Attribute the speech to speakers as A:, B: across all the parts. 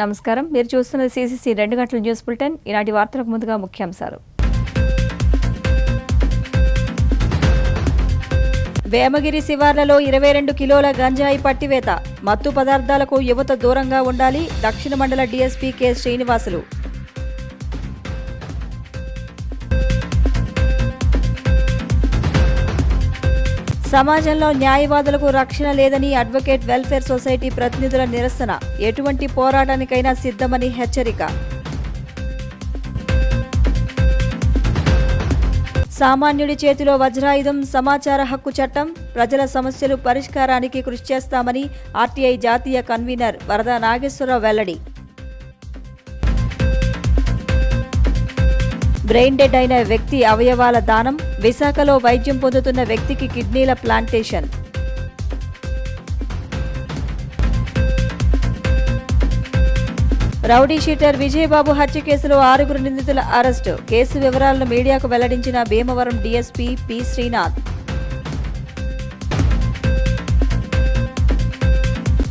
A: నమస్కారం. మీరు చూస్తున్నది CCC 2 గంటల న్యూస్ బులెటిన్. ఈనాటి వార్తలకు ముందుగా ముఖ్యాంశాలు. వేమగిరి శివార్లలో 22 కిలోల గంజాయి పట్టివేత. మత్తు పదార్థాలకు యువత దూరంగా ఉండాలి. దక్షిణ మండల DSP కె శ్రీనివాసులు. సమాజంలో న్యాయవాదులకు రక్షణ లేదని అడ్వకేట్ వెల్ఫేర్ సొసైటీ ప్రతినిధుల నిరసన. ఎటువంటి పోరాటానికైనా సిద్ధమని హెచ్చరిక. సామాన్యుడి చేతిలో వజ్రాయుధం సమాచార హక్కు చట్టం. ప్రజల సమస్యలు పరిష్కారానికి కృషి చేస్తామని RTI జాతీయ కన్వీనర్ వరద నాగేశ్వరరావు వెల్లడి. బ్రెయిన్ డెడ్ అయిన వ్యక్తి అవయవాల దానం. విశాఖలో వైద్యం పొందుతున్న వ్యక్తికి కిడ్నీల ప్లాంటేషన్. రౌడీ షీటర్ విజయబాబు హత్య కేసులో 6 నిందితుల అరెస్టు. కేసు వివరాలను మీడియాకు వెల్లడించిన భీమవరం DSP పి శ్రీనాథ్.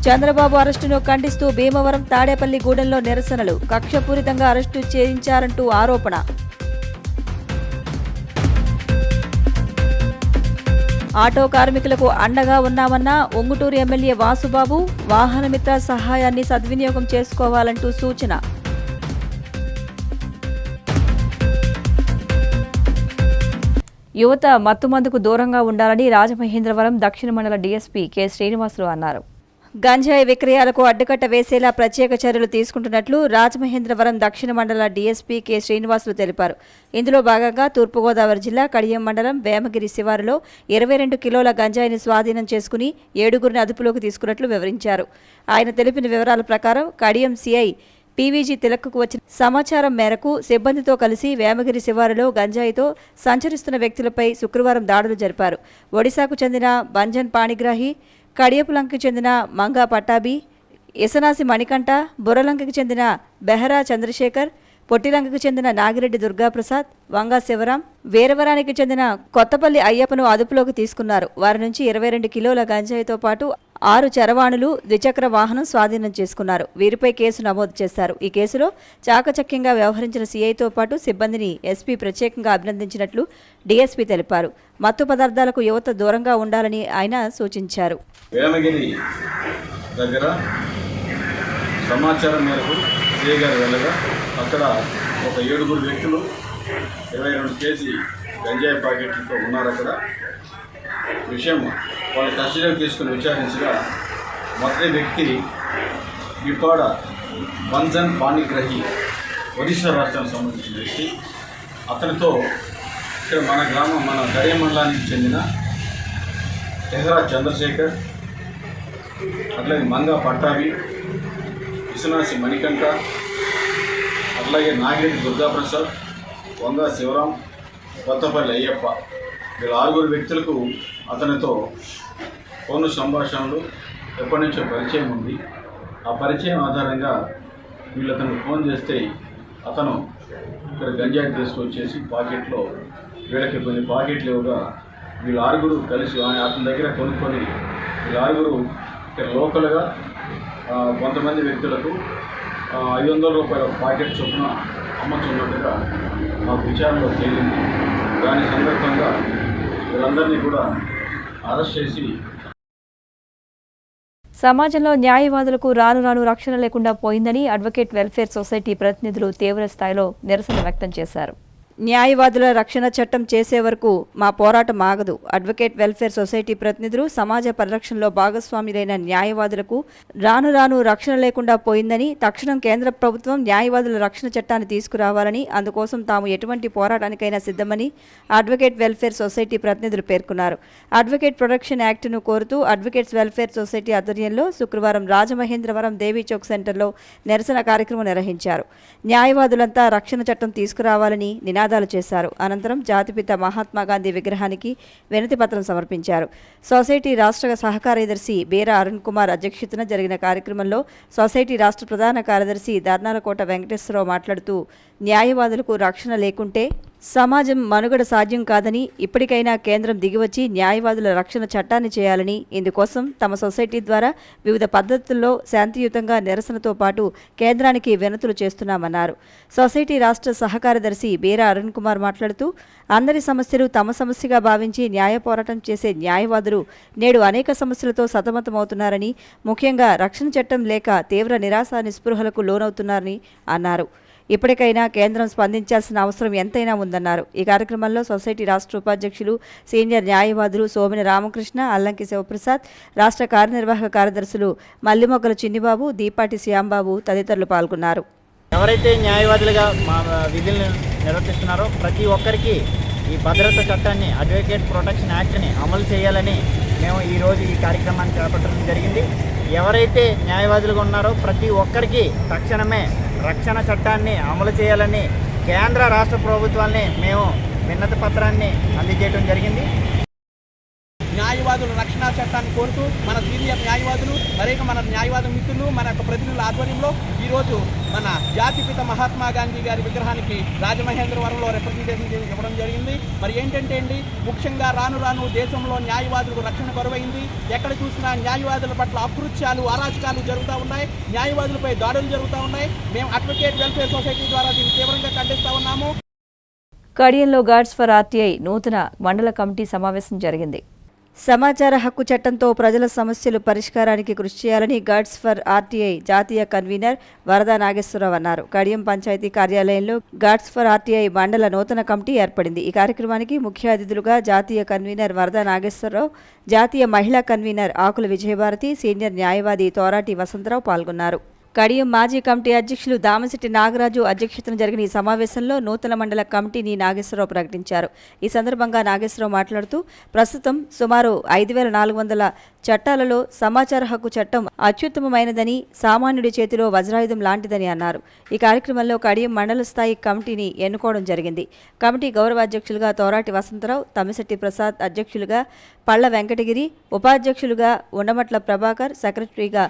A: చంద్రబాబు అరెస్టును ఖండిస్తూ భీమవరం తాడేపల్లి గూడెంలో నిరసనలు. కక్షపూరితంగా అరెస్టు చేయించారంటూ ఆరోపణ. ఆటో కార్మికులకు అండగా ఉన్నామన్న ఉంగుటూరు ఎమ్మెల్యే వాసుబాబు. వాహనమిత్ర సహాయాన్ని సద్వినియోగం చేసుకోవాలంటూ సూచన. యువత మత్తుమందుకు దూరంగా ఉండాలని రాజమహేంద్రవరం దక్షిణ మండల DSP కె శ్రీనివాసులు అన్నారు. గంజాయి విక్రయాలకు అడ్డుకట్ట వేసేలా ప్రత్యేక చర్యలు తీసుకుంటున్నట్లు రాజమహేంద్రవరం దక్షిణ మండల DSP కె శ్రీనివాసులు తెలిపారు. ఇందులో భాగంగా తూర్పుగోదావరి జిల్లా కడియం మండలం వేమగిరి శివారులో 22 కిలోల గంజాయిని స్వాధీనం చేసుకుని 7గురిని అదుపులోకి తీసుకున్నట్లు వివరించారు. ఆయన తెలిపిన వివరాల ప్రకారం కడియం CI PVG తిలక్కు వచ్చిన సమాచారం మేరకు సిబ్బందితో కలిసి వేమగిరి శివారులో గంజాయితో సంచరిస్తున్న వ్యక్తులపై శుక్రవారం దాడులు జరిపారు. ఒడిశాకు చెందిన బంజన్ పాణిగ్రాహి, కడియపులంకకి చెందిన మంగా పట్టాభి, ఇసనాసి మణికంఠ, బుర్రలంకకి చెందిన బెహరా చంద్రశేఖర్, పొట్టిలంకకి చెందిన నాగిరెడ్డి దుర్గాప్రసాద్, వంగా శివరాం, వీరవరానికి చెందిన కొత్తపల్లి అయ్యప్పను అదుపులోకి తీసుకున్నారు. వారి నుంచి 22 కిలోల గంజాయితో పాటు 6 చరవాణులు, ద్విచక్ర వాహనం స్వాధీనం చేసుకున్నారు. వీరిపై కేసు నమోదు చేశారు. ఈ కేసులో చాకచక్యంగా వ్యవహరించిన CIతో పాటు సిబ్బందిని SP ప్రత్యేకంగా అభినందించినట్లు DSP తెలిపారు. మత్తు పదార్థాలకు యువత దూరంగా ఉండాలని ఆయన సూచించారు.
B: వేమగిరి దగ్గర సమాచారం మేరకు CI గారు వెళ్ళగా అక్కడ ఒక 7 వ్యక్తులు 22 కేజీ గంజాయి ప్యాకెట్లతో ఉన్నారు. అక్కడ విషయం వాళ్ళ కస్టడీకి తీసుకుని విచారించగా మొదటి వ్యక్తి విపాడ బంజన్ పాణిగ్రాహి, ఒడిశా రాష్ట్రానికి సంబంధించిన వ్యక్తి. అతనితో ఇక్కడ మన కడియం మండలానికి చెందిన బెహరా చంద్రశేఖర్, అట్లాగే మంగా పట్టాభి, ఇసనాసి మణికంఠ, అట్లాగే నాగిరెడ్డి దుర్గాప్రసాద్, వంగా శివరాం, కొత్తపల్లి అయ్యప్ప, వీళ్ళ 6 వ్యక్తులకు అతనితో ఫోన్ సంభాషణలు ఎప్పటి నుంచో పరిచయం ఉంది. ఆ పరిచయం ఆధారంగా వీళ్ళు అతనికి ఫోన్ చేస్తే అతను ఇక్కడ గంజాయి తీసుకొచ్చేసి పాకెట్లో వీళ్ళకి కొన్ని పాకెట్లు ఇవ్వగా వీళ్ళు 6 కలిసి అతని దగ్గర కొనుక్కొని వీళ్ళు 6 ఇక్కడ లోకల్గా కొంతమంది వ్యక్తులకు 500 రూపాయల పాకెట్ చొప్పున అమ్మచున్నట్టుగా మాకు విచారణలో తేలింది. దాని సందర్భంగా వీళ్ళందరినీ కూడా అరెస్ట్ చేసి
A: సమాజంలో న్యాయవాదులకు రాను రక్షణ లేకుండా పోయిందని అడ్వకేట్ వెల్ఫేర్ సొసైటీ ప్రతినిధులు తీవ్ర స్థాయిలో నిరసన వ్యక్తం చేశారు. న్యాయవాదుల రక్షణ చట్టం చేసే వరకు మా పోరాటం ఆగదు. అడ్వకేట్ వెల్ఫేర్ సొసైటీ ప్రతినిధులు సమాజ పరిరక్షణలో భాగస్వాములైన న్యాయవాదులకు రాను రక్షణ లేకుండా పోయిందని, తక్షణం కేంద్ర ప్రభుత్వం న్యాయవాదుల రక్షణ చట్టాన్ని తీసుకురావాలని, అందుకోసం తాము ఎటువంటి పోరాటానికైనా సిద్ధమని అడ్వకేట్ వెల్ఫేర్ సొసైటీ ప్రతినిధులు పేర్కొన్నారు. అడ్వకేట్ ప్రొటెక్షన్ యాక్ట్ను కోరుతూ అడ్వకేట్స్ వెల్ఫేర్ సొసైటీ ఆధ్వర్యంలో శుక్రవారం రాజమహేంద్రవరం దేవీ చౌక్ సెంటర్లో నిరసన కార్యక్రమం నిర్వహించారు. న్యాయవాదులంతా రక్షణ చట్టం తీసుకురావాలని నినాదాలు చేశారు. అనంతరం జాతిపిత మహాత్మాగాంధీ విగ్రహానికి వినతి పత్రం సమర్పించారు. సొసైటీ రాష్ట్ర సహకార్యదర్శి బీరా అరుణ్ కుమార్ అధ్యక్షతన జరిగిన కార్యక్రమంలో సొసైటీ రాష్ట్ర ప్రధాన కార్యదర్శి దర్నాలకోట వెంకటేశ్వరరావు మాట్లాడుతూ న్యాయవాదులకు రక్షణ లేకుంటే సమాజం మనుగడ సాధ్యం కాదని ఇప్పటికైనా కేంద్రం దిగివచ్చి న్యాయవాదుల రక్షణ చట్టాన్ని చేయాలని, ఇందుకోసం తమ సొసైటీ ద్వారా వివిధ పద్ధతుల్లో శాంతియుతంగా నిరసనతో పాటు కేంద్రానికి వినతులు చేస్తున్నామన్నారు. సొసైటీ రాష్ట్ర సహకార్యదర్శి బీరా అరుణ్ కుమార్ మాట్లాడుతూ, అందరి సమస్యలు తమ సమస్యగా భావించి న్యాయ పోరాటం చేసే న్యాయవాదులు నేడు అనేక సమస్యలతో సతమతమవుతున్నారని, ముఖ్యంగా రక్షణ చట్టం లేక తీవ్ర నిరాశ నిస్పృహలకు లోనవుతున్నారని అన్నారు. ఇప్పటికైనా కేంద్రం స్పందించాల్సిన అవసరం ఎంతైనా ఉందన్నారు. ఈ కార్యక్రమంలో సొసైటీ రాష్ట్ర ఉపాధ్యక్షులు, సీనియర్ న్యాయవాదులు సోమిన రామకృష్ణ, అల్లంకి శివప్రసాద్, రాష్ట్ర కార్యనిర్వాహక కార్యదర్శులు మల్లిమొగ్గల చిన్నిబాబు, దీపాటి శ్యాంబాబు తదితరులు పాల్గొన్నారు.
C: ఎవరైతే న్యాయవాదులుగా మా విధులను నిర్వర్తిస్తున్నారో ప్రతి ఒక్కరికి ఈ భద్రత చట్టాన్ని, అడ్వకేట్ ప్రొటెక్షన్ యాక్ట్ని అమలు చేయాలని మేము ఈరోజు ఈ కార్యక్రమాన్ని చేపట్టడం జరిగింది. ఎవరైతే న్యాయవాదులుగా ఉన్నారో ప్రతి ఒక్కరికి తక్షణమే రక్షణ చట్టాన్ని అమలు చేయాలని కేంద్ర రాష్ట్ర ప్రభుత్వాల్ని మేము విన్నతి పత్రాన్ని అందజేయడం జరిగింది.
D: న్యాయవాదుల రక్షణ చట్టాన్ని కోరుతూ మన సీనియర్ న్యాయవాదులు, మన న్యాయవాద మిత్రులు, మన యొక్క ప్రతినిధుల ఆధ్వర్యంలో ఈరోజు మన జాతిపిత మహాత్మా గాంధీ గారి విగ్రహానికి రాజమహేంద్రవరంలో రిప్రజెంటేషన్ ఇవ్వడం జరిగింది. మరి ఏంటంటే ముఖ్యంగా రాను రాను దేశంలో న్యాయవాదులకు రక్షణ కొరవైంది. ఎక్కడ చూసినా న్యాయవాదుల పట్ల అకృత్యాలు, అరాచకాలు జరుగుతూ ఉన్నాయి. న్యాయవాదులపై దాడులు జరుగుతూ ఉన్నాయి. మేము అడ్వకేట్ వెల్ఫేర్ సొసైటీ ద్వారా దీన్ని తీవ్రంగా ఖండిస్తూ ఉన్నాము.
A: కడియంలో గాడ్స్ ఫర్ ఆర్టీఐ నూతన మండల కమిటీ సమావేశం జరిగింది. సమాచార హక్కు చట్టంతో ప్రజల సమస్యలు పరిష్కారానికి కృషి చేయాలని గాడ్స్ ఫర్ ఆర్టీఐ జాతీయ కన్వీనర్ వరదా నాగేశ్వరరావు అన్నారు. కడియం పంచాయతీ కార్యాలయంలో గాడ్స్ ఫర్ ఆర్టీఐ మండల నూతన కమిటీ ఏర్పడింది. ఈ కార్యక్రమానికి ముఖ్య అతిథులుగా జాతీయ కన్వీనర్ వరదా నాగేశ్వరరావు, జాతీయ మహిళా కన్వీనర్ ఆకుల విజయభారతి, సీనియర్ న్యాయవాది తోరాటి వసంతరావు పాల్గొన్నారు. కడియం మాజీ కమిటీ అధ్యక్షులు దామశెట్టి నాగరాజు అధ్యక్షతన జరిగిన ఈ సమావేశంలో నూతన మండల కమిటీని నాగేశ్వరరావు ప్రకటించారు. ఈ సందర్భంగా నాగేశ్వరరావు మాట్లాడుతూ, ప్రస్తుతం సుమారు 5,400 చట్టాలలో సమాచార హక్కు చట్టం అత్యుత్తమమైనదని, సామాన్యుడి చేతిలో వజ్రాయుధం లాంటిదని అన్నారు. ఈ కార్యక్రమంలో కడియం మండల స్థాయి కమిటీని ఎన్నుకోవడం జరిగింది. కమిటీ గౌరవ అధ్యక్షులుగా తోరాటి వసంతరావు, తమ్మిశెట్టి ప్రసాద్, అధ్యక్షులుగా పళ్ల వెంకటగిరి, ఉపాధ్యక్షులుగా ఉండమట్ల ప్రభాకర్, సెక్రటరీగా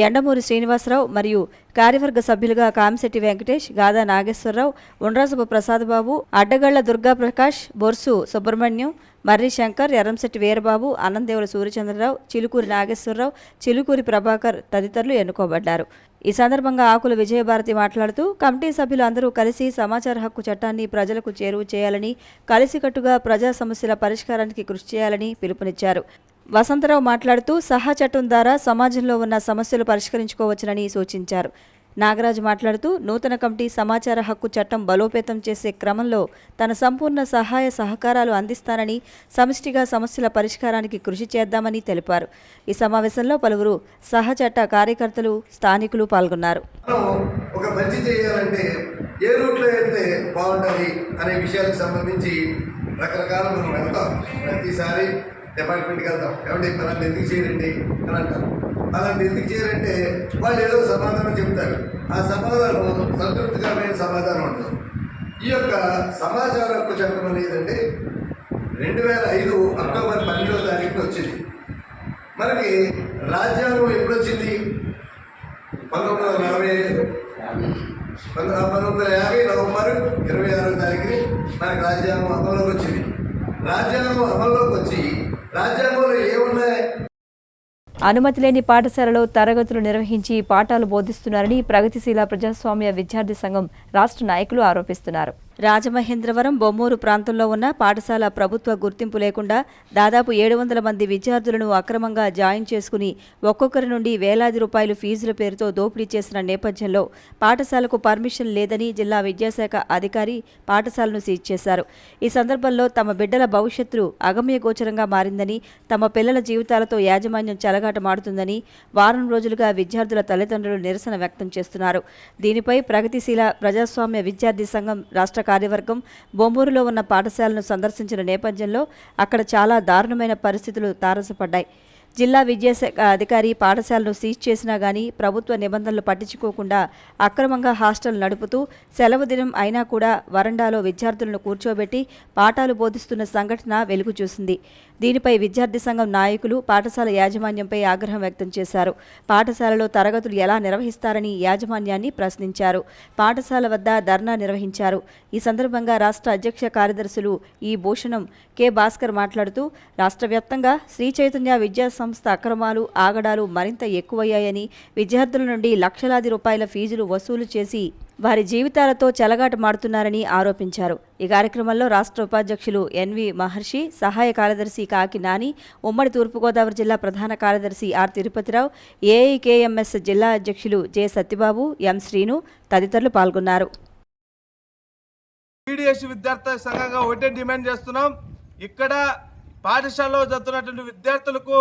A: ఎండమూరి శ్రీనివాసరావు మరియు కార్యవర్గ సభ్యులుగా కామిశెట్టి వెంకటేష్, గాదా నాగేశ్వరరావు, ఉండ్రాసపు ప్రసాదబాబు, అడ్డగళ్ల దుర్గాప్రకాష్, బొర్సు సుబ్రహ్మణ్యం, మర్రి శంకర్, ఎర్రంశెట్టి వీరబాబు, అనందేవుల సూర్యచంద్రరావు, చిలుకూరి నాగేశ్వరరావు, చిలుకూరి ప్రభాకర్ తదితరులు ఎన్నుకోబడ్డారు. ఈ సందర్భంగా ఆకుల విజయభారతి మాట్లాడుతూ, కమిటీ సభ్యులు అందరూ కలిసి సమాచార హక్కు చట్టాన్ని ప్రజలకు చేరువ చేయాలని, కలిసికట్టుగా ప్రజా సమస్యల పరిష్కారానికి కృషి చేయాలని పిలుపునిచ్చారు. వసంతరావు మాట్లాడుతూ, సహా చట్టం ద్వారా సమాజంలో ఉన్న సమస్యలు పరిష్కరించుకోవచ్చునని సూచించారు. నాగరాజు మాట్లాడుతూ, నూతన కమిటీ సమాచార హక్కు చట్టం బలోపేతం చేసే క్రమంలో తన సంపూర్ణ సహాయ సహకారాలు అందిస్తానని, సమిష్టిగా సమస్యల పరిష్కారానికి కృషి చేద్దామని తెలిపారు. ఈ సమావేశంలో పలువురు సహచట్ట కార్యకర్తలు, స్థానికులు పాల్గొన్నారు.
E: ఒక మంచి చేయాలంటే ఏ రూట్లో వెళ్తే బాగుంటుంది అనే విషయాలకు సంబంధించి రకరకాల మనం వెళ్తాం. ప్రతిసారి డిపార్ట్మెంట్కి వెళ్తాం, ఏమంటే అలాంటి ఎందుకు చేయరండి అని అంటారు. అలాంటి ఎందుకు చేయరంటే వాళ్ళు ఏదో సమాధానం చెప్తారు. ఆ సమాధానం సంతృప్తికరమైన సమాధానం ఉంటుంది. ఈ యొక్క సమాచార హక్కు చట్టం అనేదంటే 2005 అక్టోబర్ 12వ తారీఖున వచ్చింది. మనకి రాజ్యాంగం ఎప్పుడు వచ్చింది? 1950 నవంబర్ 26వ తారీఖుని మనకి రాజ్యాంగం అమల్లోకి వచ్చింది. రాజ్యాంగం అమల్లోకి వచ్చి రాజ్యాంగంలో ఏమున్నాయి?
A: అనుమతి లేని పాఠశాలలో తరగతులు నిర్వహించి పాఠాలు బోధిస్తున్నారని ప్రగతిశీల ప్రజాస్వామ్య విద్యార్థి సంఘం రాష్ట్ర నాయకులు ఆరోపిస్తున్నారు. రాజమహేంద్రవరం, బొమ్మూరు ప్రాంతంలో ఉన్న పాఠశాల ప్రభుత్వ గుర్తింపు లేకుండా దాదాపు 700 మంది విద్యార్థులను అక్రమంగా జాయిన్ చేసుకుని ఒక్కొక్కరి నుండి వేలాది రూపాయలు ఫీజుల పేరుతో దోపిడీ చేసిన నేపథ్యంలో పాఠశాలకు పర్మిషన్ లేదని జిల్లా విద్యాశాఖ అధికారి పాఠశాలను సీజ్ చేశారు. ఈ సందర్భంలో తమ బిడ్డల భవిష్యత్తు అగమ్యగోచరంగా మారిందని, తమ పిల్లల జీవితాలతో యాజమాన్యం చెలగాటమాడుతుందని వారం రోజులుగా విద్యార్థుల తల్లిదండ్రులు నిరసన వ్యక్తం చేస్తున్నారు. దీనిపై ప్రగతిశీల ప్రజాస్వామ్య విద్యార్థి సంఘం రాష్ట్ర కార్యవర్గం బొమ్మూరులో ఉన్న పాఠశాలను సందర్శించిన నేపథ్యంలో అక్కడ చాలా దారుణమైన పరిస్థితులు తారసపడ్డాయి. జిల్లా విద్యాశాఖ అధికారి పాఠశాలను సీజ్ చేసినా గానీ ప్రభుత్వ నిబంధనలు పట్టించుకోకుండా అక్రమంగా హాస్టల్ నడుపుతూ సెలవు దినం అయినా కూడా వరండాలో విద్యార్థులను కూర్చోబెట్టి పాఠాలు బోధిస్తున్న సంఘటన వెలుగు చూసింది. దీనిపై విద్యార్థి సంఘం నాయకులు పాఠశాల యాజమాన్యంపై ఆగ్రహం వ్యక్తం చేశారు. పాఠశాలలో తరగతులు ఎలా నిర్వహిస్తారని యాజమాన్యాన్ని ప్రశ్నించారు. పాఠశాల వద్ద ధర్నా నిర్వహించారు. ఈ సందర్భంగా రాష్ట్ర అధ్యక్ష కార్యదర్శులు ఈ భూషణం కె భాస్కర్ మాట్లాడుతూ రాష్ట్ర వ్యాప్తంగా శ్రీ చైతన్య విద్యా సంస్థ అక్రమాలు ఆగడాలు మరింత ఎక్కువయ్యాయని, విద్యార్థుల నుండి లక్షలాది రూపాయల ఫీజులు వసూలు చేసి వారి జీవితాలతో చెలగాటమాడుతున్నారని ఆరోపించారు. ఈ కార్యక్రమంలో రాష్ట్ర ఉపాధ్యక్షులు ఎన్వి మహర్షి, సహాయ కార్యదర్శి కాకి నాని, ఉమ్మడి తూర్పుగోదావరి జిల్లా ప్రధాన కార్యదర్శి ఆర్ తిరుపతిరావు, ఏఐకేఎంఎస్ జిల్లా అధ్యక్షులు జె సత్యబాబు, ఎం శ్రీను తదితరులు పాల్గొన్నారు.
F: టీడీఎస్ విద్యార్థి సంఘంగా ఒకటే డిమాండ్ చేస్తున్నాం. ఇక్కడ పాఠశాలలో చదువుతున్నటువంటి విద్యార్థులకు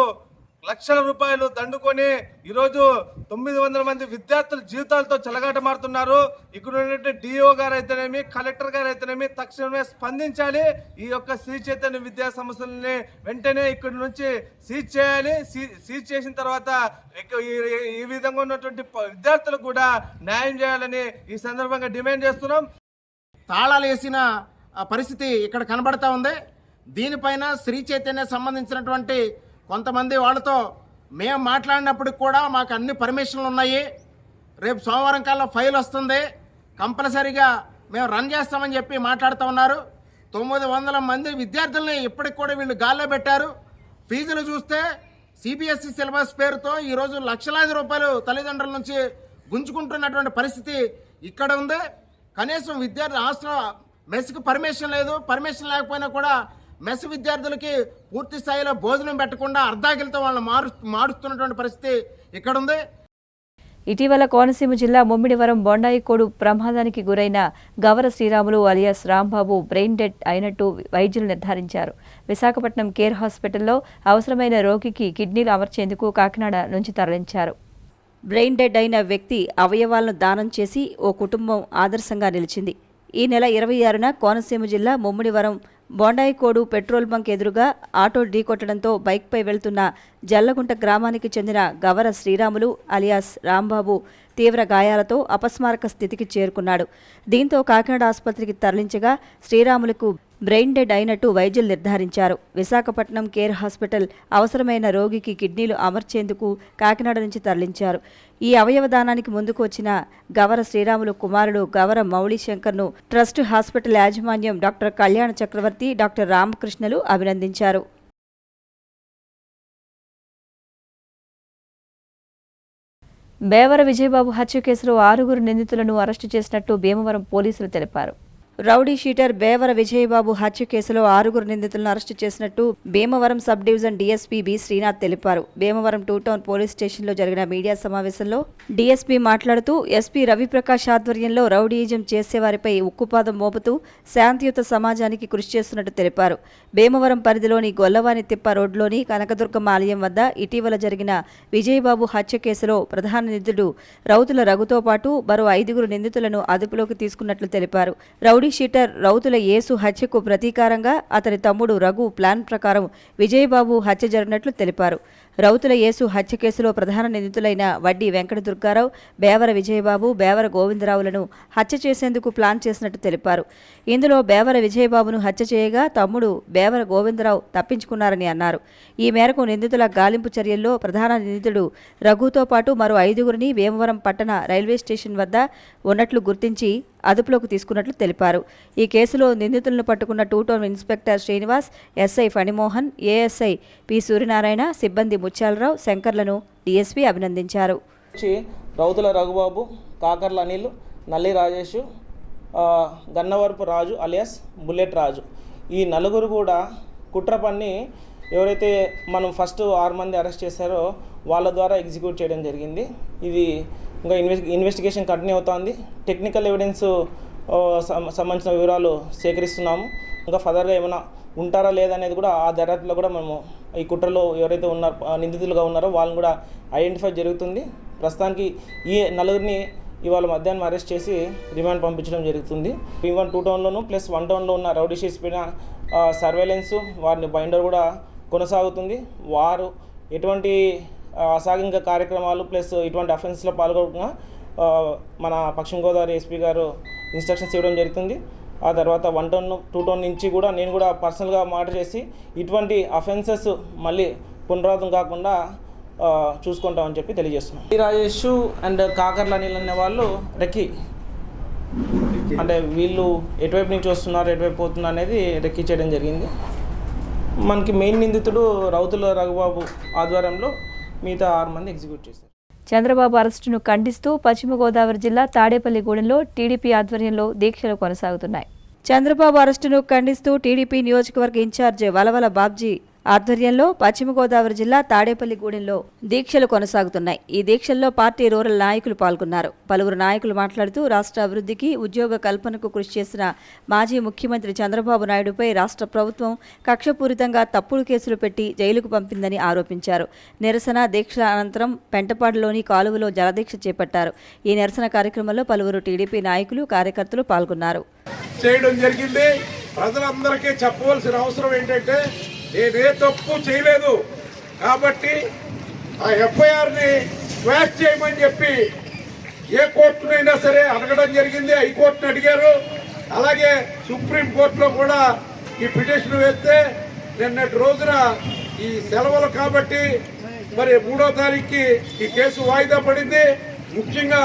F: లక్షల రూపాయలు దండుకొని ఈరోజు 900 మంది విద్యార్థుల జీవితాలతో చెలగాటమాడుతున్నారు. ఇక్కడ ఉన్నటువంటి డిఓ గారు అయితేనేమి, కలెక్టర్ గారు అయితేనేమి తక్షణమే స్పందించాలి. ఈ యొక్క శ్రీ చైతన్య విద్యా సంస్థలని వెంటనే ఇక్కడి నుంచి సీజ్ చేయాలి. సీజ్ చేసిన తర్వాత ఈ విధంగా ఉన్నటువంటి విద్యార్థులకు కూడా న్యాయం చేయాలని ఈ సందర్భంగా డిమాండ్ చేస్తున్నాం.
G: తాళాలు వేసిన పరిస్థితి ఇక్కడ కనబడతా ఉంది. దీనిపైన శ్రీ చైతన్య సంబంధించినటువంటి కొంతమంది వాళ్ళతో మేము మాట్లాడినప్పటికి కూడా మాకు అన్ని పర్మిషన్లు ఉన్నాయి, రేపు సోమవారం కల్లా ఫైల్ వస్తుంది, కంపల్సరీగా మేము రన్ చేస్తామని చెప్పి మాట్లాడుతూ ఉన్నారు. 900 మంది విద్యార్థుల్ని ఇప్పటికి కూడా వీళ్ళు గాల్లో పెట్టారు. ఫీజులు చూస్తే సిబిఎస్ఈ సిలబస్ పేరుతో ఈరోజు లక్షలాది రూపాయలు తల్లిదండ్రుల నుంచి గుంజుకుంటున్నటువంటి పరిస్థితి ఇక్కడ ఉంది. కనీసం విద్యార్థి హాస్టల్ మెస్కి పర్మిషన్ లేదు. పర్మిషన్ లేకపోయినా కూడా మెస్ విద్యార్థులకి పూర్తి స్థాయిలో భోజనం పెట్టకుండా అర్ధాకిలతో వాళ్ళని మారుస్తున్నటువంటి పరిస్థితి ఇక్కడ ఉంది.
A: ఇటీవల కోనసీమ జిల్లా ముమ్మిడివరం బొండాయికోడు ప్రమాదానికి గురైన Gavara Sriramulu alias Rambabu brain dead అయినట్టు వైద్యులు నిర్ధారించారు. విశాఖపట్నం కేర్ హాస్పిటల్లో అవసరమైన రోగికి కిడ్నీలు అమర్చేందుకు కాకినాడ నుంచి తరలించారు. బ్రెయిన్ డెడ్ అయిన వ్యక్తి అవయవాలను దానం చేసి ఓ కుటుంబం ఆదర్శంగా నిలిచింది. ఈ నెల 26న కోనసీమ జిల్లా ముమ్మిడివరం బొండాయికోడు పెట్రోల్ బంక్ ఎదురుగా ఆటో ఢీకొట్టడంతో బైక్పై వెళ్తున్న జల్లగుంట గ్రామానికి చెందిన గవర శ్రీరాములు అలియాస్ రాంబాబు తీవ్ర గాయాలతో అపస్మారక స్థితికి చేరుకున్నాడు. దీంతో కాకినాడ ఆసుపత్రికి తరలించగా శ్రీరాములకు బ్రెయిన్ డెడ్ అయినట్టు వైద్యులు నిర్ధారించారు. విశాఖపట్నం కేర్ హాస్పిటల్ అవసరమైన రోగికి కిడ్నీలు అమర్చేందుకు కాకినాడ నుంచి తరలించారు. ఈ అవయవదానానికి ముందుకు వచ్చిన గవర శ్రీరాములు కుమారుడు గవర మౌళి శంకర్ను ట్రస్ట్ హాస్పిటల్ యాజమాన్యం డాక్టర్ కళ్యాణ చక్రవర్తి, డాక్టర్ రామకృష్ణలు అభినందించారు. బేవర విజయబాబు హత్య కేసులో 6 నిందితులను అరెస్టు చేసినట్టు భీమవరం పోలీసులు తెలిపారు. రౌడీ షీటర్ బేవర విజయబాబు హత్య కేసులో 6 నిందితులను అరెస్టు చేసినట్టు Bhimavaram sub division DSP B Srinath తెలిపారు. భీమవరం 2 టౌన్ పోలీస్ స్టేషన్లో జరిగిన మీడియా సమావేశంలో డీఎస్పీ మాట్లాడుతూ ఎస్పీ రవిప్రకాష్ ఆధ్వర్యంలో రౌడీయిజం చేసేవారిపై ఉక్కుపాదం మోపుతూ శాంతియుత సమాజానికి కృషి చేస్తున్నట్టు తెలిపారు. భీమవరం పరిధిలోని గొల్లవాని తిప్ప రోడ్లోని కనకదుర్గమ్మ ఆలయం వద్ద ఇటీవల జరిగిన విజయబాబు హత్య కేసులో ప్రధాన నిందితుడు రౌతుల రఘుతో పాటు మరో 5 నిందితులను అదుపులోకి తీసుకున్నట్లు తెలిపారు. రౌడీ షీటర్ రౌతుల యేసు హత్యకు ప్రతీకారంగా అతని తమ్ముడు రఘు ప్లాన్ ప్రకారం విజయబాబు హత్య జరిగినట్లు తెలిపారు. రౌతుల యేసు హత్య కేసులో ప్రధాన నిందితులైన వడ్డీ వెంకట దుర్గారావు, బేవర విజయబాబు, బేవర గోవిందరావులను హత్య చేసేందుకు ప్లాన్ చేసినట్టు తెలిపారు. ఇందులో బేవర విజయబాబును హత్య చేయగా తమ్ముడు బేవర గోవిందరావు తప్పించుకున్నారని అన్నారు. ఈ మేరకు నిందితుల గాలింపు చర్యల్లో ప్రధాన నిందితుడు రఘుతో పాటు మరో 5 భీమవరం పట్టణ రైల్వే స్టేషన్ వద్ద ఉన్నట్లు గుర్తించి అదుపులోకి తీసుకున్నట్లు తెలిపారు. ఈ కేసులో నిందితులను పట్టుకున్న 2 town inspector Srinivas, SI Phanimohan, ASI P Suryanarayana, సిబ్బంది ముత్యాలరావు, శంకర్లను డీఎస్పీ అభినందించారు.
H: రౌతుల రఘుబాబు, కాకర్ల అనిల్, నల్లి రాజేష్, గన్నవరపు రాజు అలియాస్ బుల్లెట్ రాజు, ఈ 4 కూడా కుట్ర పన్ని ఎవరైతే మనం ఫస్ట్ 6 మంది అరెస్ట్ చేశారో వాళ్ళ ద్వారా ఎగ్జిక్యూట్ చేయడం జరిగింది. ఇది ఇంకా ఇన్వెస్టిగేషన్ కంటిన్యూ అవుతుంది. టెక్నికల్ ఎవిడెన్స్ సంబంధించిన వివరాలు సేకరిస్తున్నాము. ఇంకా ఫర్దర్గా ఏమైనా ఉంటారా లేదనేది కూడా ఆ దర్యాప్తులో కూడా మేము ఈ కుట్రలో ఎవరైతే ఉన్నారో నిందితులుగా ఉన్నారో వాళ్ళని కూడా ఐడెంటిఫై జరుగుతుంది. ప్రస్తుతానికి ఈ 4 ఇవాళ మధ్యాహ్నం అరెస్ట్ చేసి రిమాండ్ పంపించడం జరుగుతుంది. ఈవెన్ 2 టౌన్లోను ప్లస్ 1 టౌన్లో ఉన్న రౌడీ షీట్స్ పైన సర్వేలెన్స్ వారిని బైండర్ కూడా కొనసాగుతుంది. వారు ఎటువంటి అసాంఘిక కార్యక్రమాలు ప్లస్ ఇటువంటి అఫెన్స్లో పాల్గొనకుండా మన పశ్చిమ గోదావరి ఎస్పీ గారు ఇన్స్ట్రక్షన్స్ ఇవ్వడం జరుగుతుంది. ఆ తర్వాత 1 టౌన్ 2 టౌన్ నుంచి కూడా నేను కూడా పర్సనల్గా మానిటర్ చేసి ఇటువంటి అఫెన్సెస్ మళ్ళీ పునరావృతం కాకుండా చూసుకుంటామని చెప్పి తెలియజేస్తున్నాం. రాజేష్ అండ్ కాకర్ల అనిల్ అనే వాళ్ళు రెక్కి, అంటే వీళ్ళు ఎటువైపు నుంచి వస్తున్నారు ఎటువైపు పోతున్నారు అనేది రెక్కి చేయడం జరిగింది. మనకి మెయిన్ నిందితుడు రౌతుల రఘుబాబు ఆధ్వర్యంలో మిగతా 6 మంది ఎగ్జిక్యూట్ చేశారు.
A: చంద్రబాబు అరెస్టును ఖండిస్తూ పశ్చిమ గోదావరి జిల్లా తాడేపల్లిగూడెంలో టీడీపీ ఆధ్వర్యంలో దీక్షలు కొనసాగుతున్నాయి. చంద్రబాబు అరెస్టును ఖండిస్తూ టీడీపీ నియోజకవర్గ ఇన్ఛార్జ్ వలవల బాబ్జీ ఆధ్వర్యంలో పశ్చిమ గోదావరి జిల్లా తాడేపల్లిగూడెంలో దీక్షలు కొనసాగుతున్నాయి. ఈ దీక్షల్లో పార్టీ రూరల్ నాయకులు పాల్గొన్నారు. పలువురు నాయకులు మాట్లాడుతూ రాష్ట్ర అభివృద్ధికి, ఉద్యోగ కల్పనకు కృషి చేసిన మాజీ ముఖ్యమంత్రి చంద్రబాబు నాయుడుపై రాష్ట్ర ప్రభుత్వం కక్షపూరితంగా తప్పుడు కేసులు పెట్టి జైలుకు పంపిందని ఆరోపించారు. నిరసన దీక్షల అనంతరం పెంటపాడులోని కాలువలో జలదీక్ష చేపట్టారు. ఈ నిరసన కార్యక్రమంలో పలువురు టీడీపీ నాయకులు, కార్యకర్తలు పాల్గొన్నారు.
I: చేయడం జరిగింది. ప్రజలందరికీ చెప్పవలసిన అవసరం ఏంటంటే నేనే తప్పు చేయలేదు కాబట్టి ఆ ఎఫ్ఐఆర్ని స్క్వాష్ చేయమని చెప్పి ఏ కోర్టునైనా సరే అడగడం జరిగింది. హైకోర్టుని అడిగారు, అలాగే సుప్రీంకోర్టులో కూడా ఈ పిటిషన్ వేస్తే నిన్నటి రోజున ఈ సెలవులు కాబట్టి మరి 3వ తారీఖుకి ఈ కేసు వాయిదా పడింది. ముఖ్యంగా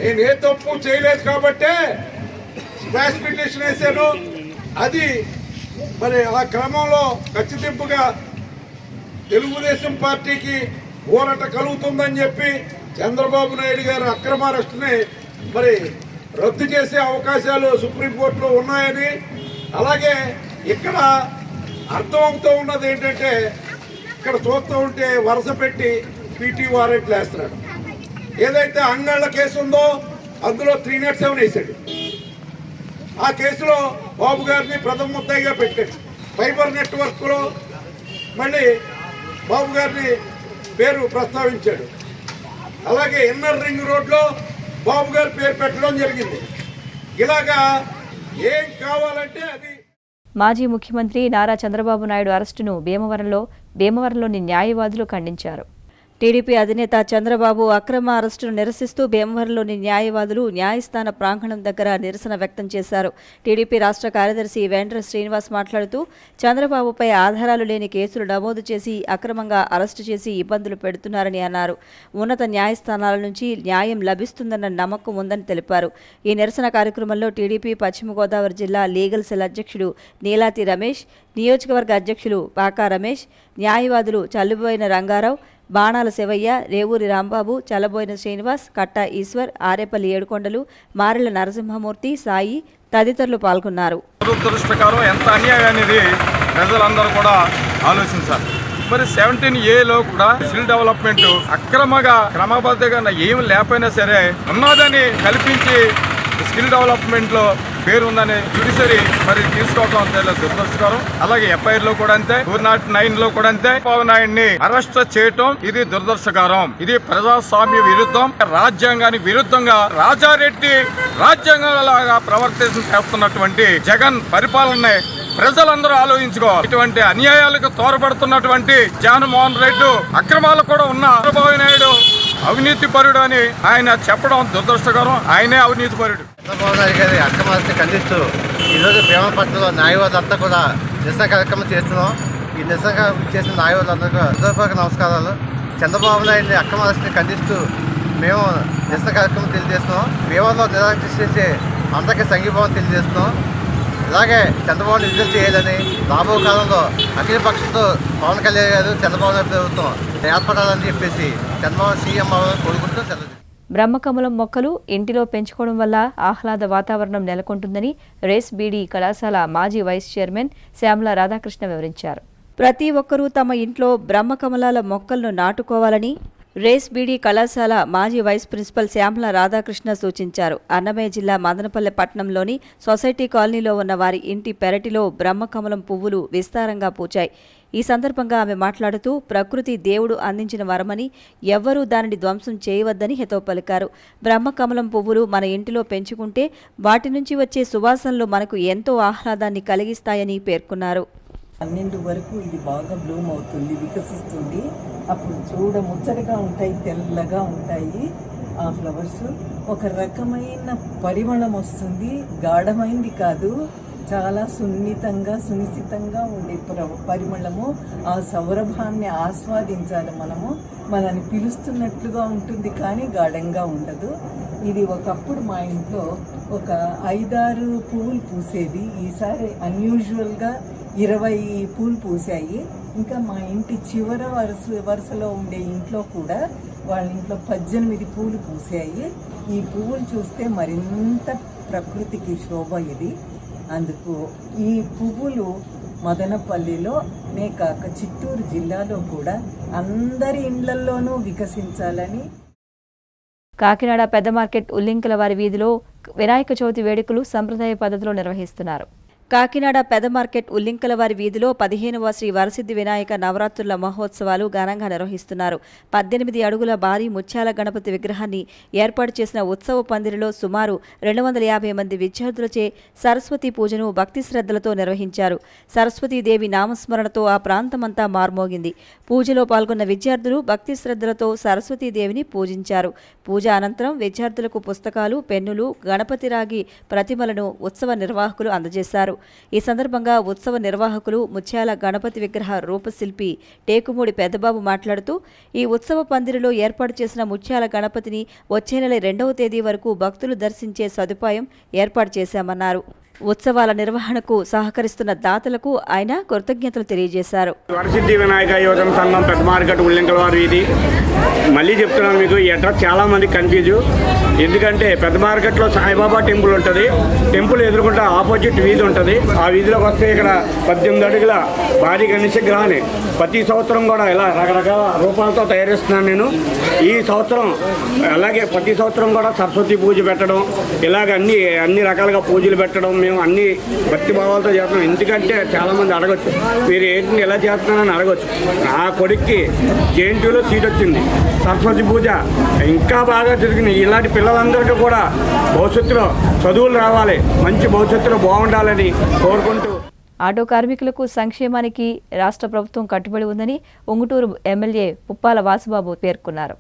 I: నేను ఏ తప్పు చేయలేదు కాబట్టి స్క్వాష్ పిటిషన్ వేశాను. అది మరి ఆ క్రమంలో ఖచ్చితంగా తెలుగుదేశం పార్టీకి ఊరట కలుగుతుందని చెప్పి చంద్రబాబు నాయుడు గారు అక్రమ అరెస్టుని మరి రద్దు చేసే అవకాశాలు సుప్రీంకోర్టులో ఉన్నాయని, అలాగే ఇక్కడ అర్థమవుతూ ఉన్నది ఏంటంటే ఇక్కడ చూస్తూ ఉంటే వరుస పెట్టి పీటీ వారెంట్లు వేస్తున్నాడు. ఏదైతే అంగళ్ళ కేసు ఉందో అందులో 307 వేసాడు. ఆ కేసులో బాబు గారిని ప్రథమ ముద్దాయిగా పెట్టాడు. ఫైబర్ నెట్వర్క్లో మళ్ళీ బాబు గారిని పేరు ప్రస్తావించాడు. అలాగే ఇన్నర్ రింగ్ రోడ్లో బాబు గారి పేరు పెట్టడం జరిగింది. ఇలాగా ఏం కావాలంటే అది.
A: మాజీ ముఖ్యమంత్రి నారా చంద్రబాబు నాయుడు అరెస్టును భీమవరంలోని న్యాయవాదులు ఖండించారు. టీడీపీ అధినేత చంద్రబాబు అక్రమ అరెస్టును నిరసిస్తూ భీమవరంలోని న్యాయవాదులు న్యాయస్థాన ప్రాంగణం దగ్గర నిరసన వ్యక్తం చేశారు. టీడీపీ రాష్ట్ర కార్యదర్శి వేండ్ర శ్రీనివాస్ మాట్లాడుతూ చంద్రబాబుపై ఆధారాలు లేని కేసులు నమోదు చేసి అక్రమంగా అరెస్టు చేసి ఇబ్బందులు పెడుతున్నారని అన్నారు. ఉన్నత న్యాయస్థానాల నుంచి న్యాయం లభిస్తుందన్న నమ్మకం ఉందని తెలిపారు. ఈ నిరసన కార్యక్రమంలో టీడీపీ పశ్చిమ గోదావరి జిల్లా లీగల్ సెల్ అధ్యక్షుడు నీలాతి రమేష్, నియోజకవర్గ అధ్యక్షులు పాకా రమేష్, న్యాయవాదులు చల్లుబోయిన రంగారావు, బాణాల శివయ్య, రేవూరి రాంబాబు, చల్లబోయిన శ్రీనివాస్, కట్టా ఈశ్వర్, ఆరేపల్లి ఏడుకొండలు, మారెళ్ల నరసింహమూర్తి, సాయి తదితరులు పాల్గొన్నారు.
B: దురదృష్టకరం, ఎంత అన్యాయం అనేది ప్రజలందరూ కూడా ఆలోచించాలి. మరి 17A కూడా స్కిల్ డెవలప్మెంట్ అక్రమంగా క్రమబద్ధంగా ఏమి లేకపోయినా సరే ఉన్నదని కల్పించి స్కిల్ డెవలప్మెంట్ లో పేరు ఉందని జ్యుడిషియరీ మరి తీసుకోవడం దురదృష్టకరం. అలాగే ఎఫ్ఐఆర్ లో కూడా అంతే, 209 లో కూడా అంతే. చంద్రబాబు నాయుడిని అరెస్ట్ చేయటం ఇది దురదృష్టకరం. ఇది ప్రజాస్వామ్య విరుద్ధం, రాజ్యాంగానికి విరుద్ధంగా రాజారెడ్డి రాజ్యాంగంలాగా చేస్తున్నటువంటి జగన్ పరిపాలన ప్రజలందరూ ఆలోచించుకోవాలి. ఇటువంటి అన్యాయాలకు తోడ్పడుతున్నటువంటి జగన్మోహన్ రెడ్డి అక్రమాలు కూడా ఉన్న చంద్రబాబు నాయుడు అవినీతి పరుడు అని ఆయన చెప్పడం దురదృష్టకరం. ఆయనే అవినీతి పరుడు.
E: చంద్రబాబు నాయుడు గారి అక్రమాన్ని ఖండిస్తూ ఈరోజు భీమపట్నంలో న్యాయవాదులంతా కూడా నిరసన కార్యక్రమం చేస్తున్నాం. ఈ నిరసన చేసిన న్యాయవాదులందరికీ హృదయపూర్వక నమస్కారాలు. చంద్రబాబు నాయుడిని అక్రమాన్ని ఖండిస్తూ మేము నిరసన కార్యక్రమం తెలియజేస్తున్నాం. భీమలో నిరాకరణ చేసే అందరికీ సంఘీభావం తెలియజేస్తున్నాం. అలాగే చంద్రబాబుని విడుదల చేయాలని, రాబో కాలంలో అఖిల పక్షంతో పవన్ కళ్యాణ్ గారు చంద్రబాబు నాయుడు ప్రభుత్వం ఏర్పడాలని చెప్పేసి చంద్రబాబు సీఎం కోరుకుంటూ సెలవు.
A: బ్రహ్మకమలం మొక్కలు ఇంటిలో పెంచుకోవడం వల్ల ఆహ్లాద వాతావరణం నెలకొంటుందని రేస్ బీడీ కళాశాల మాజీ వైస్ చైర్మన్ శ్యామల రాధాకృష్ణ వివరించారు. ప్రతి ఒక్కరూ తమ ఇంట్లో బ్రహ్మకమలాల మొక్కలను నాటుకోవాలని రేస్ బీడీ కళాశాల మాజీ వైస్ ప్రిన్సిపల్ శ్యామల రాధాకృష్ణ సూచించారు. అన్నమయ్య జిల్లా మదనపల్లె పట్టణంలోని సొసైటీ కాలనీలో ఉన్న వారి ఇంటి పెరటిలో బ్రహ్మకమలం పువ్వులు విస్తారంగా పూచాయి. ఈ సందర్భంగా ఆమె మాట్లాడుతూ ప్రకృతి దేవుడు అందించిన వరమని ఎవ్వరూ దానిని ధ్వంసం చేయవద్దని హితవు పలికారు. బ్రహ్మకమలం పువ్వులు మన ఇంటిలో పెంచుకుంటే వాటి నుంచి వచ్చే సువాసనలు మనకు ఎంతో ఆహ్లాదాన్ని కలిగిస్తాయని పేర్కొన్నారు.
J: 12 వరకు ఇది బాగా బ్లూమ్ అవుతుంది, వికసిస్తుంది. అప్పుడు చూడ ముచ్చటగా ఉంటాయి, తెల్లగా ఉంటాయి ఆ ఫ్లవర్స్. ఒక రకమైన పరిమళం వస్తుంది, గాఢమైంది కాదు, చాలా సునిశ్చితంగా ఉండే పరిమళము. ఆ సౌరభాన్ని ఆస్వాదించాలి మనము. మనల్ని పిలుస్తున్నట్లుగా ఉంటుంది కానీ గాఢంగా ఉండదు. ఇది ఒకప్పుడు మా ఇంట్లో ఒక 5-6 పువ్వులు పూసేవి. ఈసారి అన్యూజువల్గా 20 పూలు పూసాయి. ఇంకా మా ఇంటి చివర వరుసలో ఉండే ఇంట్లో కూడా వాళ్ళ ఇంట్లో 18 పూలు పూసాయి. ఈ పువ్వులు చూస్తే మరింత ప్రకృతికి శోభ ఇది. అందుకు ఈ పువ్వులు మదనపల్లిలోనే కాక చిత్తూరు జిల్లాలో కూడా అందరి ఇళ్లల్లోనూ వికసించాలని.
A: కాకినాడ పెద్ద మార్కెట్ ఉల్లింకల వారి వీధిలో వినాయక చవితి వేడుకలు సంప్రదాయ పద్ధతిలో నిర్వహిస్తున్నారు. కాకినాడ పెద్ద మార్కెట్ ఉల్లింకల వారి వీధిలో 15వ శ్రీ వరసిద్ధి వినాయక నవరాత్రుల మహోత్సవాలు ఘనంగా నిర్వహిస్తున్నారు. 18 అడుగుల భారీ ముత్యాల గణపతి విగ్రహాన్ని ఏర్పాటు చేసిన ఉత్సవ పందిరిలో సుమారు 250 మంది విద్యార్థులచే సరస్వతి పూజను భక్తి శ్రద్ధలతో నిర్వహించారు. సరస్వతీదేవి నామస్మరణతో ఆ ప్రాంతమంతా మార్మోగింది. పూజలో పాల్గొన్న విద్యార్థులు భక్తి శ్రద్ధలతో సరస్వతీదేవిని పూజించారు. పూజ అనంతరం విద్యార్థులకు పుస్తకాలు, పెన్నులు, గణపతి రాగి ప్రతిమలను ఉత్సవ నిర్వాహకులు అందజేశారు. ఈ సందర్భంగా ఉత్సవ నిర్వాహకులు ముత్యాల గణపతి విగ్రహ రూపశిల్పి టేకుమూడి పెద్దబాబు మాట్లాడుతూ, ఈ ఉత్సవ పందిరిలో ఏర్పాటు చేసిన ముత్యాల గణపతిని వచ్చే నెల 2వ తేదీ వరకు భక్తులు దర్శించే సదుపాయం ఏర్పాటు చేశామన్నారు. ఉత్సవాల నిర్వహణకు సహకరిస్తున్న దాతలకు ఆయన కృతజ్ఞతలు తెలియజేశారు.
K: వరసిద్ధి వినాయక యువజన సంఘం పెద్ద మార్కెట్ ఉల్లింకల వారి వీధి. మళ్ళీ చెప్తున్నాను, మీకు ఈ అడ్రస్ చాలా మంది కన్ఫ్యూజ్. ఎందుకంటే పెద్ద మార్కెట్లో సాయిబాబా టెంపుల్ ఉంటుంది, టెంపుల్ ఎదురుకుంటా ఆపోజిట్ వీధి ఉంటుంది. ఆ వీధిలోకి వస్తే ఇక్కడ 18 అడుగుల భారీ గణేశ విగ్రహాన్ని ప్రతి సంవత్సరం కూడా ఇలా రకరకాల రూపాలతో తయారిస్తున్నాను నేను. ఈ సంవత్సరం అలాగే ప్రతి సంవత్సరం కూడా సరస్వతి పూజ పెట్టడం, ఇలాగ అన్ని రకాలుగా పూజలు పెట్టడం మేము అన్ని భక్తి భావాలతో చేస్తున్నాం. ఎందుకంటే చాలామంది అడగచ్చు, మీరు ఏంటి ఎలా చేస్తున్నారని అడగచ్చు. నా కొడుక్కి జేఎన్టీయూలో సీట్ వచ్చింది, సరస్వతి పూజ ఇంకా బాగా జరిగింది. ఇలాంటి పిల్లలందరికీ కూడా భవిష్యత్తులో చదువులు రావాలి, మంచి భవిష్యత్తులో బాగుండాలని కోరుకుంటూ.
A: ఆటో కార్మికులకు సంక్షేమానికి రాష్ట్ర ప్రభుత్వం కట్టుబడి ఉందని ఉంగుటూరు ఎమ్మెల్యే పుప్పాల వాసుబాబు పేర్కొన్నారు.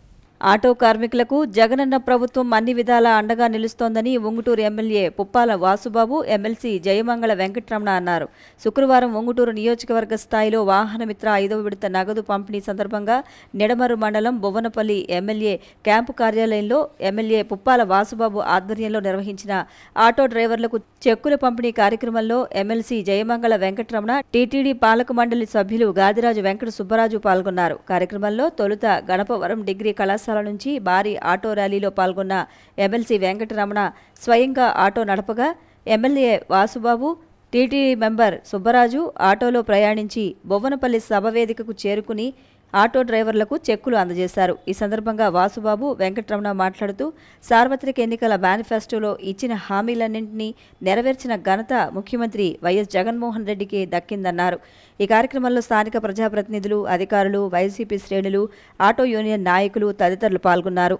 A: ఆటో కార్మికులకు జగనన్న ప్రభుత్వం అన్ని విధాలా అండగా నిలుస్తోందని ఉంగుటూరు ఎమ్మెల్యే పుప్పాల వాసుబాబు ఎమ్మెల్సీ జయమంగళ వెంకటరమణ అన్నారు. శుక్రవారం ఉంగుటూరు నియోజకవర్గ స్థాయిలో వాహనమిత్ర 5వ విడత నగదు పంపిణీ సందర్భంగా నిడమరు మండలం బొవ్వనపల్లి ఎమ్మెల్యే క్యాంపు కార్యాలయంలో ఎమ్మెల్యే పుప్పాల వాసుబాబు ఆధ్వర్యంలో నిర్వహించిన ఆటో డ్రైవర్లకు చెక్కుల పంపిణీ కార్యక్రమంలో ఎమ్మెల్సీ జయమంగళ వెంకటరమణ, టీటీడీ పాలక మండలి సభ్యులు గాదిరాజు వెంకట సుబ్బరాజు పాల్గొన్నారు. కార్యక్రమంలో తొలుత గణపవరం డిగ్రీ కళాశాల నుంచి భారీ ఆటో ర్యాలీలో పాల్గొన్న ఎమ్మెల్సీ వెంకటరమణ స్వయంగా ఆటో నడపగా MLA Vasubabu, TTD member Subbaraju ఆటోలో ప్రయాణించి బొవ్వనపల్లి సభ వేదికకు చేరుకుని ఆటో డ్రైవర్లకు చెక్కులు అందజేశారు. ఈ సందర్భంగా వాసుబాబు, వెంకటరమణ మాట్లాడుతూ, సార్వత్రిక ఎన్నికల మేనిఫెస్టోలో ఇచ్చిన హామీలన్నింటినీ నెరవేర్చిన ఘనత ముఖ్యమంత్రి వైఎస్ జగన్మోహన్ రెడ్డికి దక్కిందన్నారు. ఈ కార్యక్రమంలో స్థానిక ప్రజాప్రతినిధులు, అధికారులు, వైసీపీ శ్రేణులు, ఆటో యూనియన్ నాయకులు తదితరులు పాల్గొన్నారు.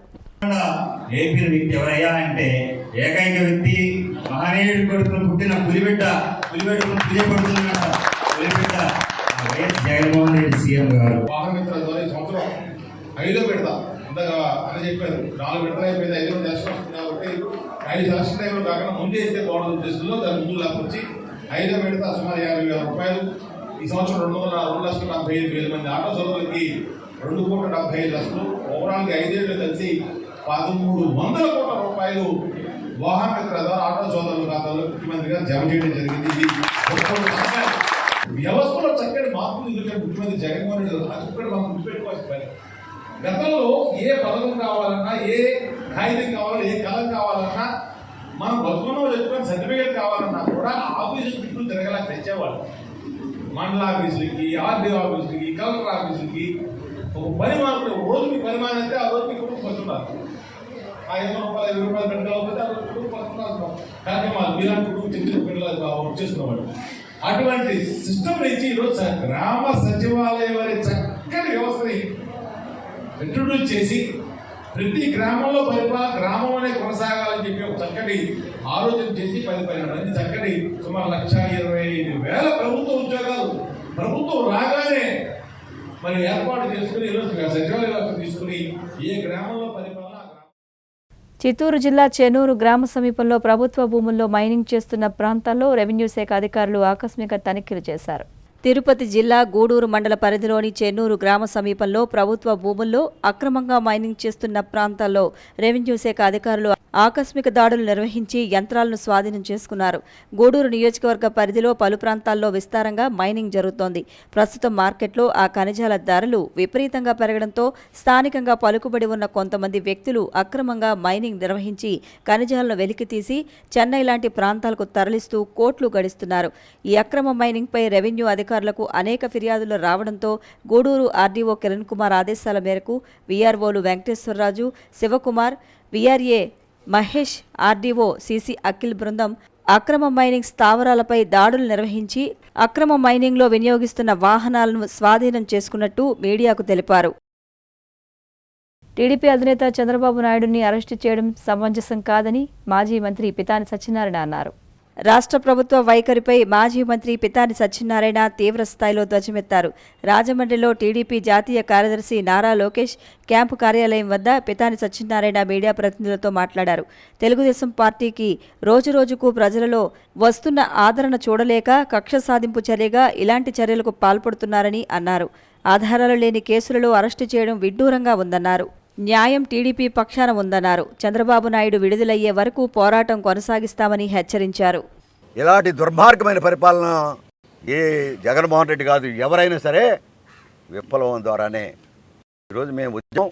L: ఏకైక వ్యక్తి మహనీయుడి కొడుకు పుట్టిన పులిబిడ్డ వైఎస్ జగన్మోహన్ రెడ్డి సీఎం గారు.
I: వాహనమిత్ర ద్వారా ఈ సంవత్సరం 5వ విడత అంతగా అని చెప్పారు. 4 విడతలు అయిపోయింది, 5వ దర్శనం వస్తుంది కాబట్టి 5 దర్శన టైంలో కాకుండా ముందే అయితే బాగుంటుంది ఉద్దేశంలో దాని ముందు లేకొచ్చి 5వ విడత సుమారు 50,000 రూపాయలు. ఈ సంవత్సరం 2,45,000 మంది ఆటో సోదరులకి 2,75,00,000. ఓవరాల్గా 5 ఏళ్ళు కలిసి 1,300 కోట్ల రూపాయలు వాహనమిత్ర ద్వారా ఆటో సోదరుల ఖాతాలో ముఖ్యమంత్రి గారు జమ చేయడం జరిగింది. ఇది వ్యవస్థలో చక్కటి మార్పులు ఎందుకంటే ముఖ్యమంత్రి జగన్మోహన్ రెడ్డి చక్కటి మనం గుర్తుపెట్టుకోవాల్సిన పని. గతంలో ఏ పథకం కావాలన్నా, ఏ కాగితం కావాలన్నా, ఏ కలం కావాలన్నా, మనం బతుకున్న చెప్పుకొని సర్టిఫికేట్ కావాలన్నా కూడా ఆఫీసులు చుట్టూ తిరగలా తెచ్చేవాళ్ళు. మండల ఆఫీసులకి, ఆర్డీఓ ఆఫీసులకి, కలెక్టర్ ఆఫీసులకి ఒక పరిమాణం, రోజుకి పరిమాణం అయితే ఆ రోజుకి కుటుంబ పడుతున్నారు. 500 రూపాయలు, 1000 రూపాయలు పెట్టకపోతే ఆ రోజు కుటుంబ పడుతున్నారు. కార్యక్రమాలు మీలాంటి కుటుంబం చెందిన పిల్లలు వర్క్ చేసుకున్నవాళ్ళు. అటువంటి సిస్టమ్ నుంచి ఈరోజు గ్రామ సచివాలయం అనే చక్కని వ్యవస్థని ఇంట్రొడ్యూస్ చేసి ప్రతి గ్రామంలో గ్రామంలోనే కొనసాగాలని చెప్పి ఒక చక్కటి ఆలోచన చేసి 10-12 మంది చక్కటి సుమారు 1,25,000 ప్రభుత్వ ఉద్యోగాలు ప్రభుత్వం రాగానే మరి ఏర్పాటు చేసుకుని ఈరోజు సచివాలయ వ్యవస్థ తీసుకుని ఏ గ్రామంలో పరిపాలన.
A: చిత్తూరు జిల్లా చెన్నూరు గ్రామ సమీపంలో ప్రభుత్వ భూముల్లో మైనింగ్ చేస్తున్న ప్రాంతాల్లో రెవెన్యూ శాఖ అధికారులు ఆకస్మిక తనిఖీలు చేశారు. తిరుపతి జిల్లా గూడూరు మండల పరిధిలోని చెన్నూరు గ్రామ సమీపంలో ప్రభుత్వ భూముల్లో అక్రమంగా మైనింగ్ చేస్తున్న ప్రాంతాల్లో రెవెన్యూ శాఖ అధికారులు ఆకస్మిక దాడులు నిర్వహించి యంత్రాలను స్వాధీనం చేసుకున్నారు. గూడూరు నియోజకవర్గ పరిధిలో పలు ప్రాంతాల్లో విస్తారంగా మైనింగ్ జరుగుతోంది. ప్రస్తుతం మార్కెట్లో ఆ ఖనిజాల ధరలు విపరీతంగా పెరగడంతో స్థానికంగా పలుకుబడి ఉన్న కొంతమంది వ్యక్తులు అక్రమంగా మైనింగ్ నిర్వహించి ఖనిజాలను వెలికితీసి చెన్నై లాంటి ప్రాంతాలకు తరలిస్తూ కోట్లు గడిస్తున్నారు. ఈ అక్రమ మైనింగ్పై రెవెన్యూ అధికారులకు అనేక ఫిర్యాదులు రావడంతో గూడూరు ఆర్డీఓ కిరణ్ కుమార్ ఆదేశాల మేరకు వీఆర్ఓలు Venkateswararaju, Sivakumar, VRA Mahesh, RDO CC Akhil బృందం అక్రమ మైనింగ్ స్థావరాలపై దాడులు నిర్వహించి అక్రమ మైనింగ్లో వినియోగిస్తున్న వాహనాలను స్వాధీనం చేసుకున్నట్టు మీడియాకు తెలిపారు. టీడీపీ అధినేత చంద్రబాబు నాయుడుని అరెస్టు చేయడం సమంజసం కాదని మాజీ మంత్రి పితాని సత్యనారాయణ అన్నారు. రాష్ట్ర ప్రభుత్వ వైఖరిపై మాజీ మంత్రి పితాని సత్యనారాయణ తీవ్ర స్థాయిలో ధ్వజమెత్తారు. రాజమండ్రిలో టీడీపీ జాతీయ కార్యదర్శి నారా లోకేష్ క్యాంపు కార్యాలయం వద్ద పితాని సత్యనారాయణ మీడియా ప్రతినిధులతో మాట్లాడారు. తెలుగుదేశం పార్టీకి రోజురోజుకు ప్రజలలో వస్తున్న ఆదరణ చూడలేక కక్ష సాధింపు చర్యగా ఇలాంటి చర్యలకు పాల్పడుతున్నారని అన్నారు. ఆధారాలు లేని కేసులలో అరెస్టు చేయడం విడ్డూరంగా ఉందన్నారు. న్యాయం టీడీపీ పక్షాన ఉందన్నారు. చంద్రబాబు నాయుడు విడుదలయ్యే వరకు పోరాటం కొనసాగిస్తామని హెచ్చరించారు.
M: ఇలాంటి దుర్మార్గమైన పరిపాలన ఏ జగన్మోహన్ రెడ్డి కాదు, ఎవరైనా సరే విప్లవం ద్వారానే. ఈరోజు మేము ఉద్యమం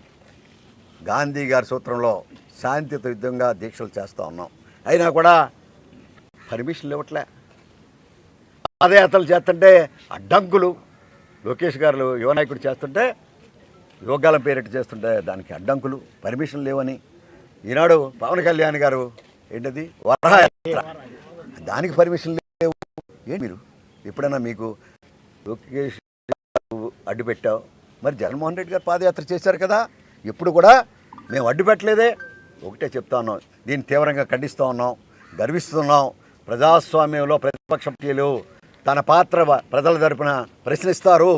M: గాంధీ గారి సూత్రంలో శాంతియుతంగా దీక్షలు చేస్తూ ఉన్నాం. అయినా కూడా పర్మిషన్లు ఇవ్వట్లే. పాదయాత్రలు చేస్తుంటే అడ్డంకులు, లోకేష్ గారు యువనాయకుడు చేస్తుంటే యోగాల పేరిట చేస్తుంటే దానికి అడ్డంకులు, పర్మిషన్ లేవని. ఈనాడు పవన్ కళ్యాణ్ గారు ఏంటది వరహాయాత్ర, దానికి పర్మిషన్ లేవు. ఏంటి మీరు ఎప్పుడైనా మీకు లోకేష్ అడ్డు పెట్టావు? మరి జగన్మోహన్ రెడ్డి గారు పాదయాత్ర చేశారు కదా, ఎప్పుడు కూడా మేము అడ్డు పెట్టలేదే. ఒకటే చెప్తా ఉన్నాం, దీన్ని తీవ్రంగా ఖండిస్తూ ఉన్నాం, గర్విస్తున్నాం. ప్రజాస్వామ్యంలో ప్రతిపక్ష పార్టీలు తన పాత్ర ప్రజల తరపున ప్రశ్నిస్తారు.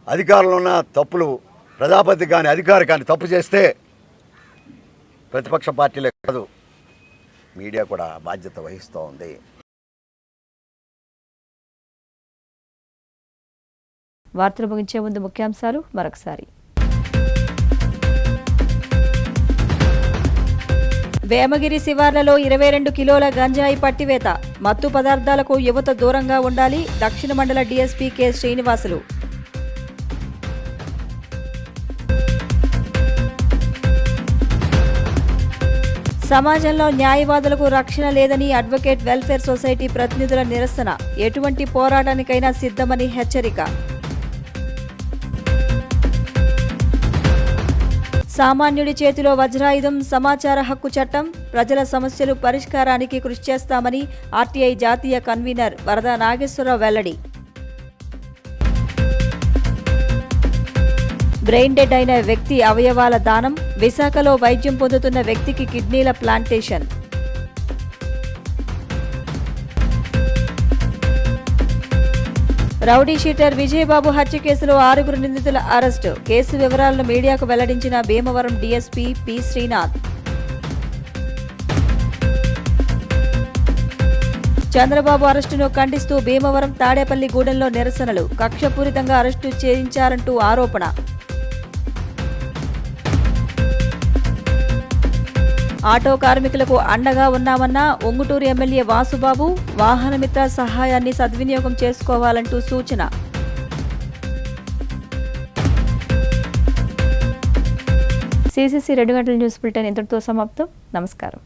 M: అధికారంలో ఉన్న తప్పులు ప్రజాపతి కానీ అధికారి కానీ తప్పు చేస్తే ప్రతిపక్ష పార్టీలే కాదు మీడియా కూడా బాధ్యత వహిస్తూ ఉంది.
A: వార్తలు ముగించే ముందు ముఖ్యాంశాలు మరొకసారి. వేమగిరి శివార్లలో 22 కిలోల గంజాయి పట్టివేత. మత్తు పదార్థాలకు యువత దూరంగా ఉండాలి. దక్షిణ మండల డీఎస్పీ కె శ్రీనివాసులు. సమాజంలో న్యాయవాదులకు రక్షణ లేదని అడ్వకేట్ వెల్ఫేర్ సొసైటీ ప్రతినిధుల నిరసన. ఎటువంటి పోరాటానికైనా సిద్ధమని హెచ్చరిక. సామాన్యుడి చేతిలో వజ్రాయుధం సమాచార హక్కు చట్టం. ప్రజల సమస్యలు పరిష్కారానికి కృషి చేస్తామని ఆర్టీఐ జాతీయ కన్వీనర్ వరద నాగేశ్వరరావు వెల్లడి. బ్రెయిన్ డెడ్ అయిన వ్యక్తి అవయవాల దానం. విశాఖలో వైద్యం పొందుతున్న వ్యక్తికి కిడ్నీల ప్లాంటేషన్. రౌడీ షీటర్ విజయబాబు హత్య కేసులో 6 నిందితుల అరెస్టు. కేసు వివరాలను మీడియాకు వెల్లడించిన భీమవరం డీఎస్పీ పి శ్రీనాథ్. చంద్రబాబు అరెస్టును ఖండిస్తూ భీమవరం తాడేపల్లి గూడెంలో నిరసనలు. కక్షపూరితంగా అరెస్టు చేయించారంటూ ఆరోపణ. ఆటో కార్మికులకు అండగా ఉన్నామన్న ఒంగుటూరు ఎమ్మెల్యే వాసుబాబు. వాహనమిత్ర సహాయాన్ని సద్వినియోగం చేసుకోవాలంటూ సూచన. CCC 2 గంటల న్యూస్ బులెటిన్ ఇంతటితో సమాప్తం. నమస్కారం.